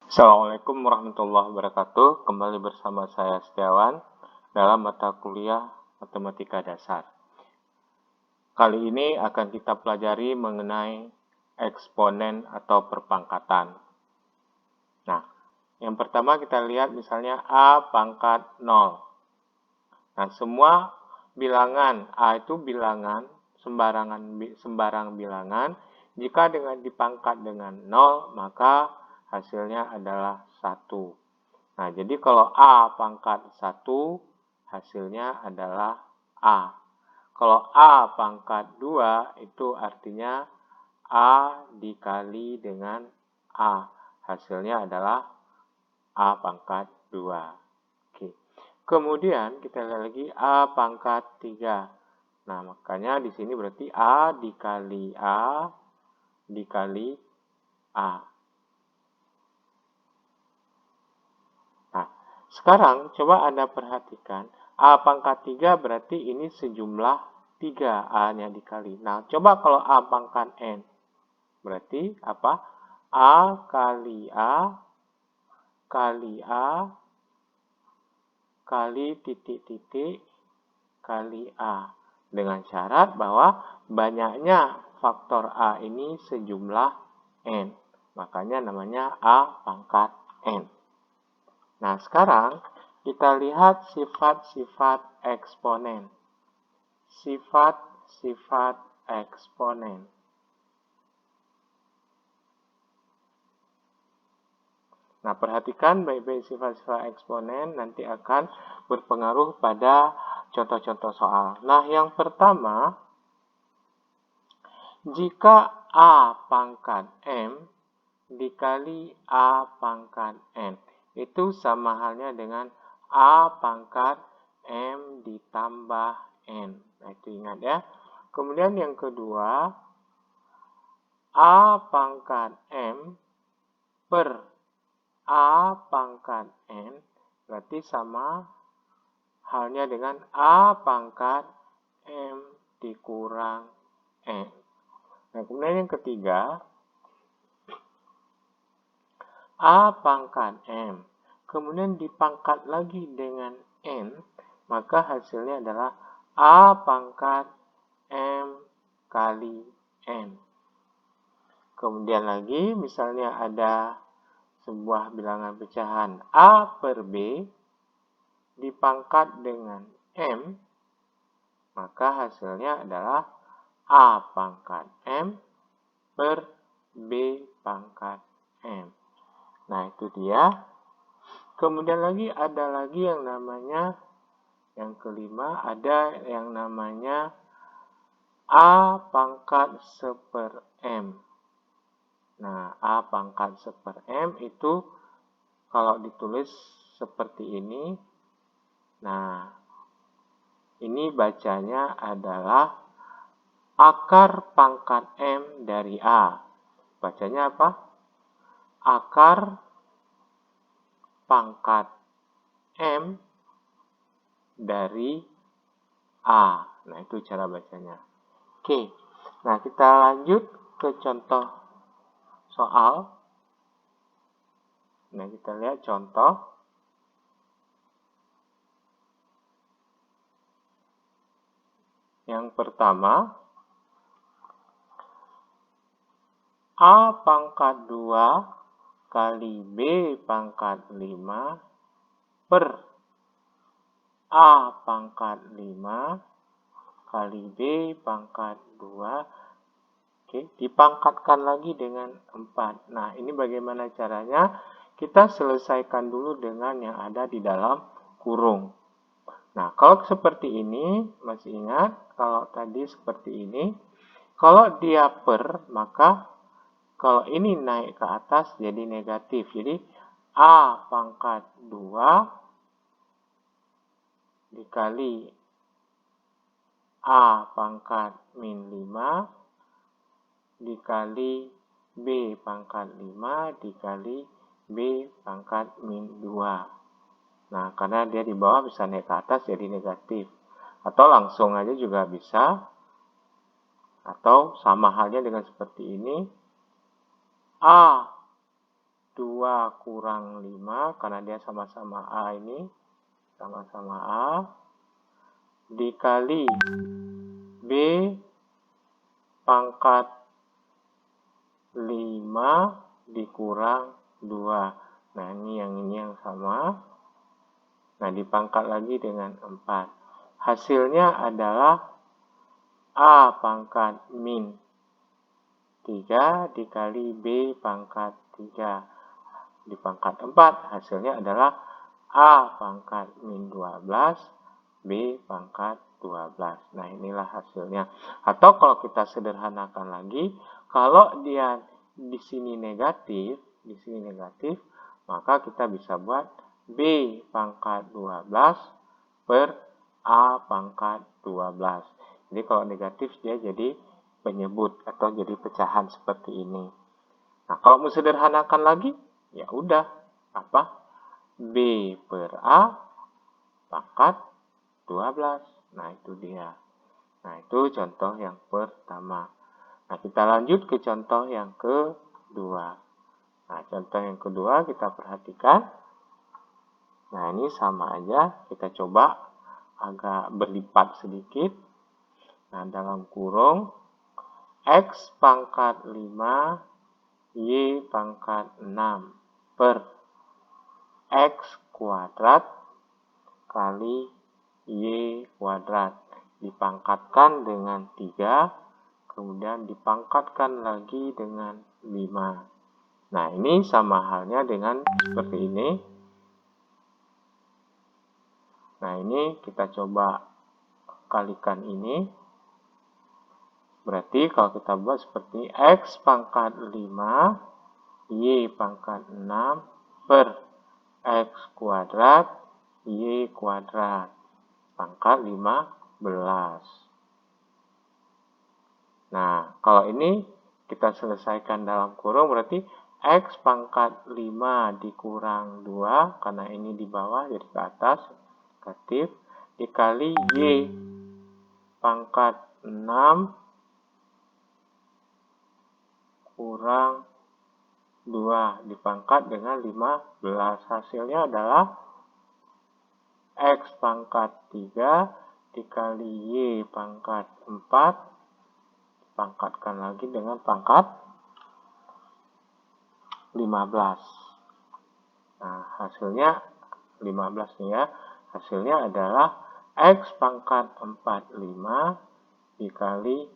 Assalamualaikum warahmatullahi wabarakatuh. Kembali bersama saya Setiawan dalam mata kuliah Matematika Dasar. Kali ini akan kita pelajari mengenai eksponen atau perpangkatan. Nah, yang pertama kita lihat misalnya A pangkat 0. Nah, semua bilangan A itu bilangan sembarang bilangan. Jika dengan dipangkat dengan 0, maka hasilnya adalah 1. Nah, jadi kalau A pangkat 1, hasilnya adalah A. Kalau A pangkat 2, itu artinya A dikali dengan A. Hasilnya adalah A pangkat 2. Oke. Kemudian kita lihat lagi A pangkat 3. Nah, makanya di sini berarti A dikali A dikali A. Nah, sekarang coba Anda perhatikan. A pangkat 3 berarti ini sejumlah 3 A-nya dikali. Nah, coba kalau A pangkat N. Berarti apa? A kali A kali A kali titik-titik kali A. Dengan syarat bahwa banyaknya faktor A ini sejumlah N. Makanya namanya A pangkat N. Nah, sekarang kita lihat sifat-sifat eksponen. Sifat-sifat eksponen. Nah, perhatikan baik-baik sifat-sifat eksponen nanti akan berpengaruh pada contoh-contoh soal. Nah, yang pertama, jika A pangkat M dikali A pangkat N, itu sama halnya dengan A pangkat M ditambah N. Nah, itu ingat ya. Kemudian yang kedua, A pangkat M per A pangkat N berarti sama halnya dengan A pangkat M dikurang N. Nah, kemudian yang ketiga, A pangkat M kemudian dipangkat lagi dengan N, maka hasilnya adalah A pangkat M kali N. Kemudian lagi, misalnya ada sebuah bilangan pecahan A per B dipangkat dengan M, maka hasilnya adalah A pangkat M per B pangkat M. Nah, itu dia. Kemudian lagi ada lagi yang namanya, yang kelima, ada yang namanya A pangkat seper M. Nah, A pangkat seper M itu kalau ditulis seperti ini, nah, ini bacanya adalah akar pangkat M dari A. Bacanya apa? Akar pangkat M dari A. Nah, itu cara bacanya. Oke, nah kita lanjut ke contoh soal. Nah, kita lihat contoh. Yang pertama, A pangkat 2 kali B pangkat 5 per A pangkat 5 kali B pangkat 2. Oke, dipangkatkan lagi dengan 4. Nah, ini bagaimana caranya? Kita selesaikan dulu dengan yang ada di dalam kurung. Nah, kalau seperti ini, masih ingat? Kalau tadi seperti ini, kalau dia per, maka kalau ini naik ke atas jadi negatif. Jadi, A pangkat 2 dikali A pangkat min 5 dikali B pangkat 5 dikali B pangkat min 2. Nah, karena dia di bawah bisa naik ke atas jadi negatif. Atau langsung aja juga bisa. Atau sama halnya dengan seperti ini. A 2 kurang 5, karena dia sama-sama A ini, sama-sama A, dikali B pangkat 5 dikurang 2. Nah, ini yang sama. Nah, dipangkat lagi dengan 4. Hasilnya adalah A pangkat min 3 dikali B pangkat 3 dipangkat 4. Hasilnya adalah A pangkat min 12 B pangkat 12. Nah, inilah hasilnya. Atau kalau kita sederhanakan lagi, kalau dia di sini negatif, maka kita bisa buat B pangkat 12 per A pangkat 12. Jadi kalau negatif dia jadi penyebut atau jadi pecahan seperti ini. Nah, kalau mau sederhanakan lagi, ya udah, apa? B per A pangkat 12. Nah, itu dia. Nah, itu contoh yang pertama. Nah, kita lanjut ke contoh yang kedua. Nah, contoh yang kedua kita perhatikan. Nah, ini sama aja. Kita coba agak berlipat sedikit. Nah, dalam kurung X pangkat 5 Y pangkat 6 per X kuadrat kali Y kuadrat. Dipangkatkan dengan 3, kemudian dipangkatkan lagi dengan 5. Nah, ini sama halnya dengan seperti ini. Nah, ini kita coba kalikan ini. Berarti kalau kita buat seperti X pangkat 5, Y pangkat 6 per X kuadrat, Y kuadrat pangkat 15. Nah, kalau ini kita selesaikan dalam kurung, berarti X pangkat 5 dikurang 2, karena ini di bawah jadi ke atas, negatif, dikali Y pangkat 6 kurang 2 dipangkat dengan 15. Hasilnya adalah X pangkat 3 dikali Y pangkat 4 dipangkatkan lagi dengan pangkat 15. Nah, hasilnya 15 nih ya. Hasilnya adalah X pangkat 45 dikali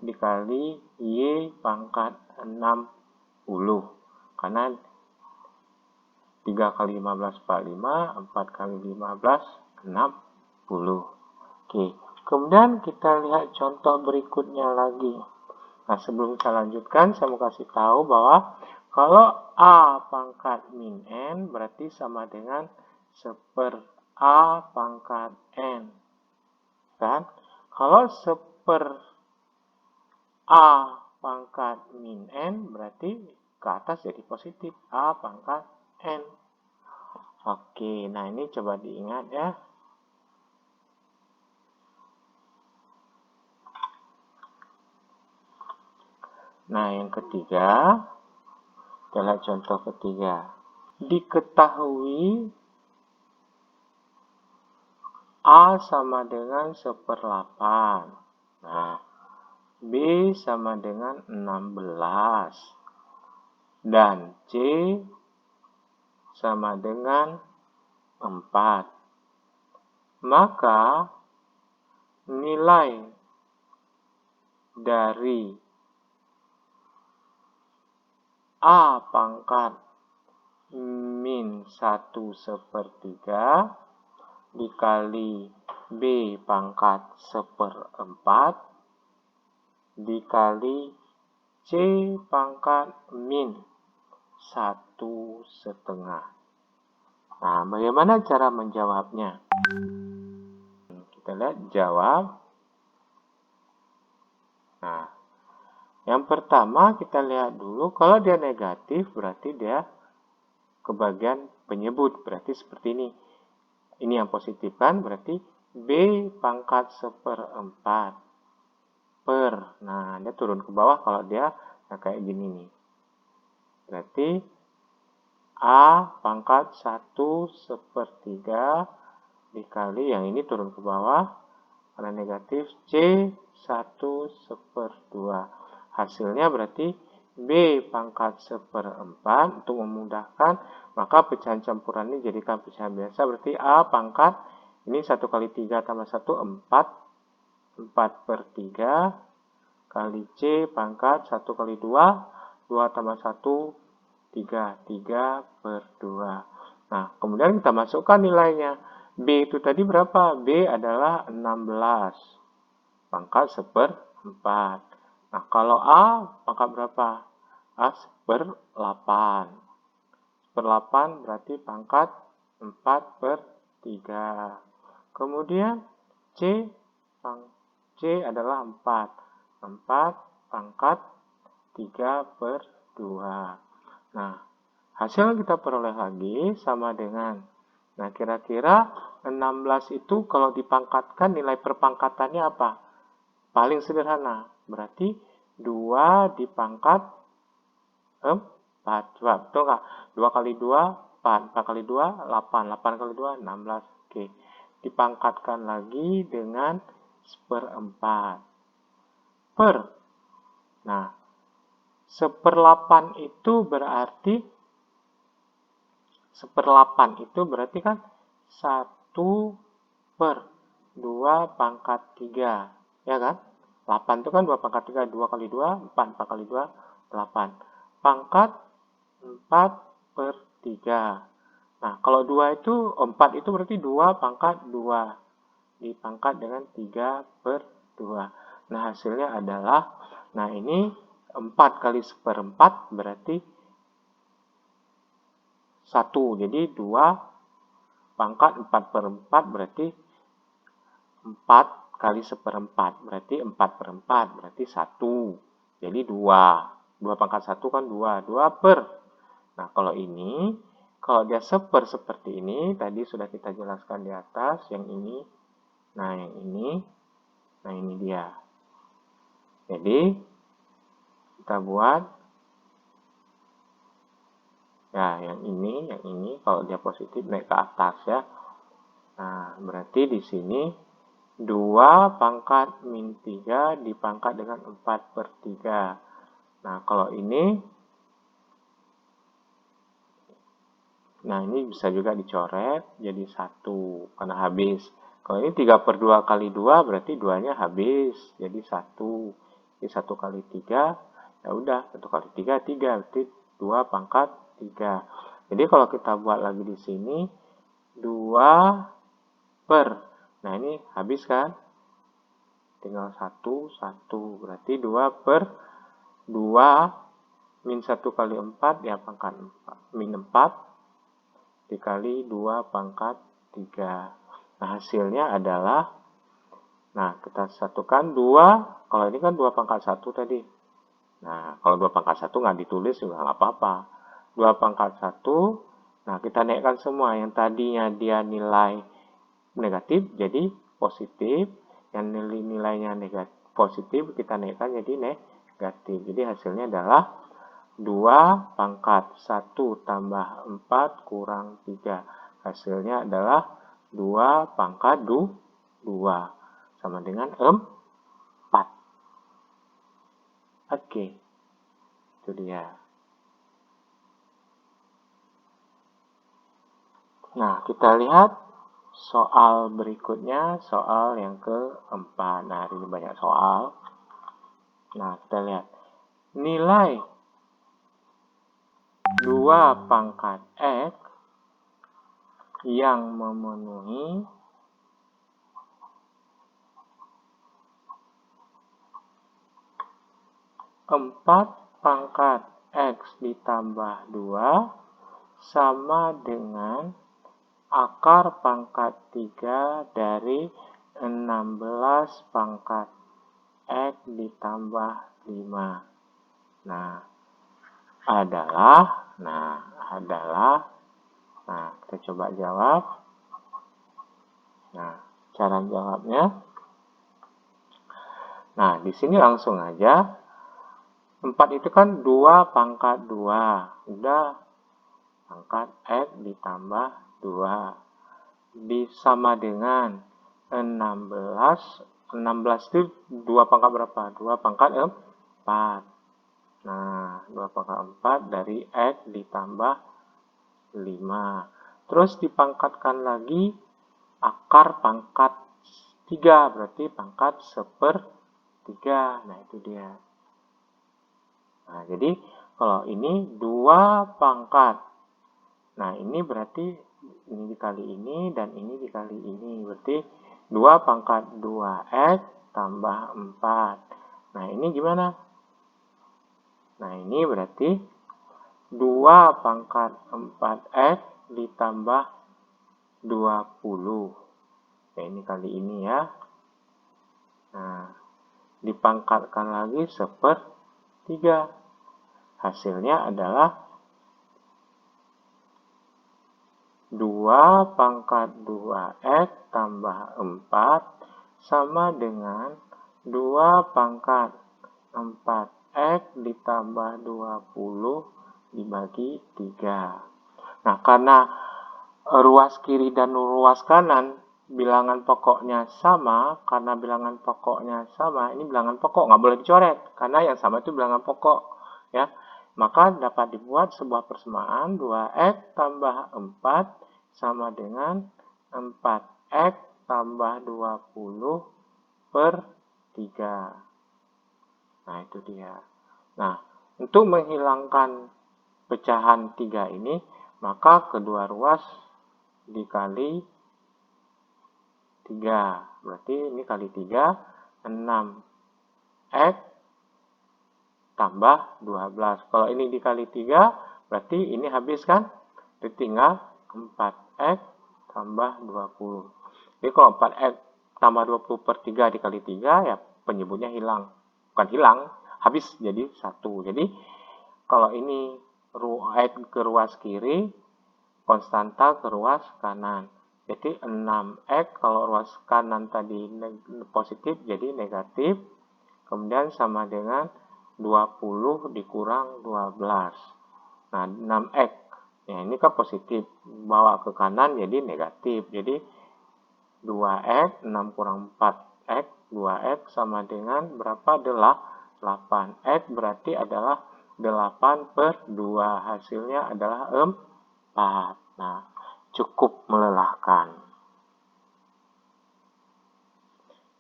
dikali Y pangkat 60. Karena 3 kali 15 45, 4 kali 15 60. Oke, kemudian kita lihat contoh berikutnya lagi. Nah, sebelum saya lanjutkan, saya mau kasih tahu bahwa kalau A pangkat min N berarti sama dengan 1/A pangkat N. Kan? Kalau 1/A pangkat min N berarti ke atas jadi positif, A pangkat N. Oke, nah ini coba diingat ya. Nah, yang ketiga, kita lihat contoh ketiga. Diketahui A sama dengan 1/8. Nah, B sama dengan 16. Dan C sama dengan 4. Maka, nilai dari A pangkat min 1/3 dikali B pangkat 1/4 dikali C pangkat min 1/2. Nah, bagaimana cara menjawabnya? Kita lihat jawab. Nah, yang pertama kita lihat dulu, kalau dia negatif berarti dia kebagian penyebut, berarti seperti ini. Ini yang positif kan, berarti B pangkat 1/4 per. Nah, dia turun ke bawah kalau dia kayak gini nih. Berarti A pangkat 1/3 dikali, yang ini turun ke bawah karena negatif, C 1/2. Hasilnya berarti B pangkat 1/4. Untuk memudahkan, maka pecahan campuran ini jadikan pecahan biasa. Berarti A pangkat, ini 1 kali 3 tambah 1, 4. 4/3 kali C pangkat 1 kali 2. 2 tambah 1, 3. 3/2. Nah, kemudian kita masukkan nilainya. B itu tadi berapa? B adalah 16 pangkat 1/4. Nah, kalau A pangkat berapa? A 1/8. 1/8 berarti pangkat 4/3. Kemudian C adalah 4. 4 pangkat 3/2. Nah, hasil yang kita peroleh lagi sama dengan, nah kira-kira 16 itu kalau dipangkatkan nilai perpangkatannya apa? Paling sederhana, berarti 2 dipangkat 4. Coba, betul nggak? 2 kali 2, 4. 4 kali 2, 8. 8 kali 2, 16. Oke. Dipangkatkan lagi dengan 1/4. Nah, 1/8 itu berarti 1/8 itu berarti kan 1/2 pangkat 3. Ya kan? 8 itu kan 2 pangkat 3. 2 kali 2, 4. 4 kali 2, 8. Pangkat 4/3. Nah, kalau 2 itu, 4 itu berarti 2 pangkat 2. Dipangkat dengan 3/2. Nah, hasilnya adalah, nah ini 4 kali 1/4 berarti 1. Jadi 2 pangkat 4/4 berarti 4 kali 1/4. Berarti 4/4 berarti 1. Jadi 2. 2 pangkat 1 kan 2. 2 per. Nah, kalau ini, kalau dia seperti ini, tadi sudah kita jelaskan di atas, yang ini. Nah, yang ini. Nah, ini dia. Jadi, kita buat. Ya, yang ini, kalau dia positif naik ke atas ya. Nah, berarti di sini 2 pangkat min 3 dipangkat dengan 4/3. Nah, kalau ini, nah ini bisa juga dicoret jadi 1 karena habis. Kalau ini 3/2 kali 2 berarti 2-nya habis jadi 1. Jadi 1 kali 3, ya udah 1 kali 3, 3 berarti 2 pangkat 3. Jadi kalau kita buat lagi di sini 2 per. Nah, ini habis kan? Tinggal 1, 1. Berarti 2 per 2 min 1 kali 4 ya pangkat 4. Min 4 dikali 2 pangkat 3. Nah, hasilnya adalah, nah kita satukan 2. Kalau ini kan 2 pangkat 1 tadi. Nah, kalau 2 pangkat 1 nggak ditulis juga nggak apa-apa. 2 pangkat 1, nah kita naikkan semua. Yang tadinya dia nilai negatif jadi positif. Yang nilainya negatif positif kita naikkan jadi negatif. Jadi hasilnya adalah 2 pangkat 1 tambah 4 kurang 3. Hasilnya adalah 2 pangkat 2. Sama dengan 4. Oke, itu dia. Nah, kita lihat soal berikutnya, soal yang keempat. Nah, ini banyak soal. Nah, kita lihat. Nilai 2 pangkat X yang memenuhi 4 pangkat X ditambah 2 sama dengan akar pangkat 3 dari 16 pangkat X ditambah 5. Nah, kita coba jawab. Nah, cara jawabnya. Nah, di sini langsung aja. 4 itu kan 2 pangkat 2. Udah, pangkat X ditambah 2. Sama dengan 16. 16 itu 2 pangkat berapa? 2 pangkat 4. Nah, 2 pangkat 4 dari X ditambah 5. Terus dipangkatkan lagi akar pangkat 3, berarti pangkat 1/3. Nah, itu dia. Nah, jadi kalau ini 2 pangkat. Nah, ini berarti ini dikali ini dan ini dikali ini. Berarti 2 pangkat 2x tambah 4. Nah, ini gimana? Nah, ini berarti 2 pangkat 4x ditambah 20. Nah, ini kali ini ya. Nah, dipangkatkan lagi 1/3. Hasilnya adalah 2 pangkat 2x tambah 4 sama dengan 2 pangkat 4x ditambah 20 dibagi 3. Nah, karena ruas kiri dan ruas kanan bilangan pokoknya sama, ini bilangan pokok, nggak boleh dicoret, karena yang sama itu bilangan pokok, ya. Maka dapat dibuat sebuah persamaan 2x tambah 4 sama dengan 4x tambah 20 per 3. Nah, itu dia. Nah, untuk menghilangkan pecahan 3 ini, maka kedua ruas dikali 3. Berarti ini kali 3, 6x tambah 12. Kalau ini dikali 3, berarti ini habis kan? Jadi tinggal 4x tambah 20. Jadi kalau 4x tambah 20 per 3 dikali 3, ya penyebutnya hilang. Bukan hilang, habis jadi 1. Jadi kalau ini x ke ruas kiri, konstanta ke ruas kanan. Jadi 6x kalau ruas kanan tadi positif jadi negatif. Kemudian sama dengan 20 dikurang 12. Nah, 6x. Ya, ini kan positif. Bawa ke kanan jadi negatif. Jadi 2x, 6 kurang 4x, 2x sama dengan berapa? 8x berarti adalah 8/2. Hasilnya adalah 4. Nah, cukup melelahkan.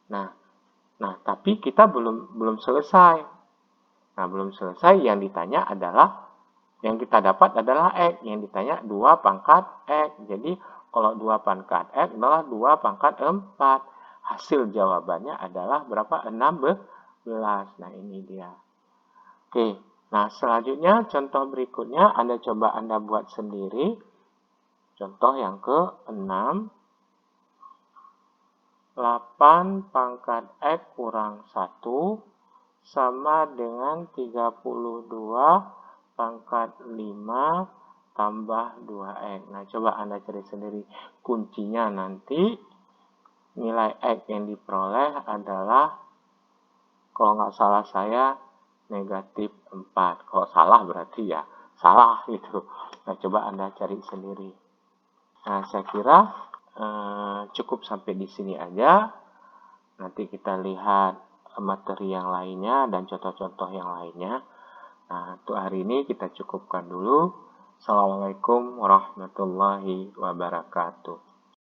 Nah, tapi kita belum selesai. Nah, belum selesai, yang ditanya adalah, yang kita dapat adalah X. Yang ditanya 2 pangkat X. Jadi, kalau 2 pangkat X adalah 2 pangkat 4. Hasil jawabannya adalah berapa? 16. Nah, ini dia. Oke, nah selanjutnya contoh berikutnya coba Anda buat sendiri. Contoh yang ke-6. 8 pangkat X kurang 1 sama dengan 32 pangkat 5 tambah 2x. Nah, coba Anda cari sendiri. Kuncinya nanti nilai X yang diperoleh adalah, kalau nggak salah saya, negatif 4. Kalau salah berarti ya salah gitu. Nah, coba Anda cari sendiri. Nah, saya kira cukup sampai di sini aja. Nanti kita lihat materi yang lainnya dan contoh-contoh yang lainnya. Nah, untuk hari ini kita cukupkan dulu. Assalamualaikum warahmatullahi wabarakatuh.